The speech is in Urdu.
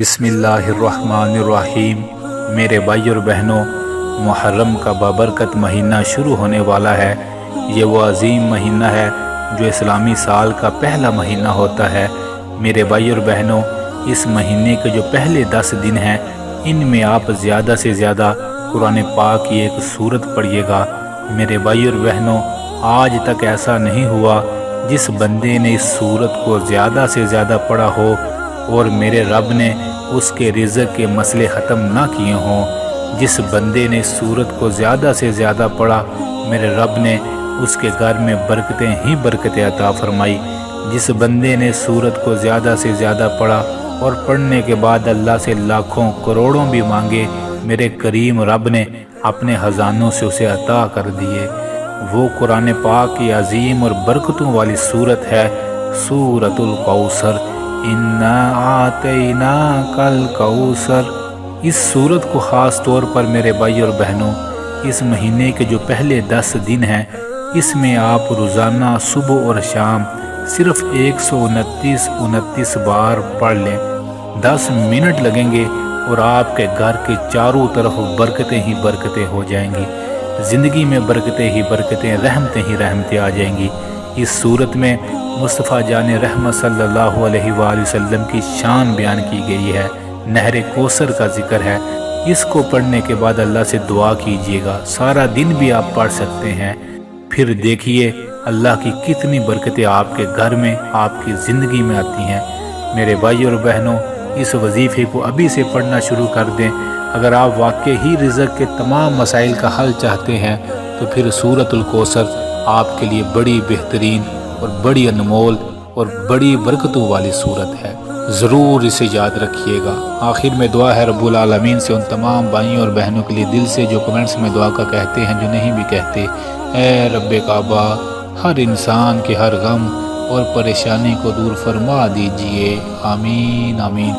بسم اللہ الرحمن الرحیم۔ میرے بھائی اور بہنوں، محرم کا بابرکت مہینہ شروع ہونے والا ہے۔ یہ وہ عظیم مہینہ ہے جو اسلامی سال کا پہلا مہینہ ہوتا ہے۔ میرے بھائی اور بہنوں، اس مہینے کے جو پہلے 10 دن ہیں، ان میں آپ زیادہ سے زیادہ قرآن پاک کی ایک سورت پڑھیے گا۔ میرے بھائی اور بہنوں، آج تک ایسا نہیں ہوا جس بندے نے اس سورت کو زیادہ سے زیادہ پڑھا ہو اور میرے رب نے اس کے رزق کے مسئلے ختم نہ کیے ہوں۔ جس بندے نے اس سورت کو زیادہ سے زیادہ پڑھا، میرے رب نے اس کے گھر میں برکتیں ہی برکتیں عطا فرمائی۔ جس بندے نے اس سورت کو زیادہ سے زیادہ پڑھا اور پڑھنے کے بعد اللہ سے لاکھوں کروڑوں بھی مانگے، میرے کریم رب نے اپنے خزانوں سے اسے عطا کر دیے۔ وہ قرآن پاک کی عظیم اور برکتوں والی سورت ہے سورۃ الکوثر۔ اِنَّا أَعْطَيْنَاكَ الْكَوْثَرَ۔ اس سورت کو خاص طور پر میرے بھائی اور بہنوں، اس مہینے کے جو پہلے 10 دن ہیں، اس میں آپ روزانہ صبح اور شام صرف 129 بار پڑھ لیں۔ 10 منٹ لگیں گے اور آپ کے گھر کے چاروں طرف برکتیں ہی برکتیں ہو جائیں گی۔ زندگی میں برکتیں ہی برکتیں، رحمتیں ہی رحمتیں آ جائیں گی۔ اس صورت میں مصطفیٰ جان رحمت صلی اللہ علیہ وآلہ وسلم کی شان بیان کی گئی ہے، نہر کوثر کا ذکر ہے۔ اس کو پڑھنے کے بعد اللہ سے دعا کیجیے گا، سارا دن بھی آپ پڑھ سکتے ہیں۔ پھر دیکھیے اللہ کی کتنی برکتیں آپ کے گھر میں، آپ کی زندگی میں آتی ہیں۔ میرے بھائی اور بہنوں، اس وظیفے کو ابھی سے پڑھنا شروع کر دیں۔ اگر آپ واقعی ہی رزق کے تمام مسائل کا حل چاہتے ہیں تو پھر سورۃ الکوثر آپ کے لیے بڑی بہترین اور بڑی انمول اور بڑی برکتوں والی صورت ہے۔ ضرور اسے یاد رکھیے گا۔ آخر میں دعا ہے رب العالمین سے ان تمام بھائیوں اور بہنوں کے لیے دل سے جو کمنٹس میں دعا کا کہتے ہیں، جو نہیں بھی کہتے، اے رب کعبہ، ہر انسان کے ہر غم اور پریشانی کو دور فرما دیجئے، آمین آمین۔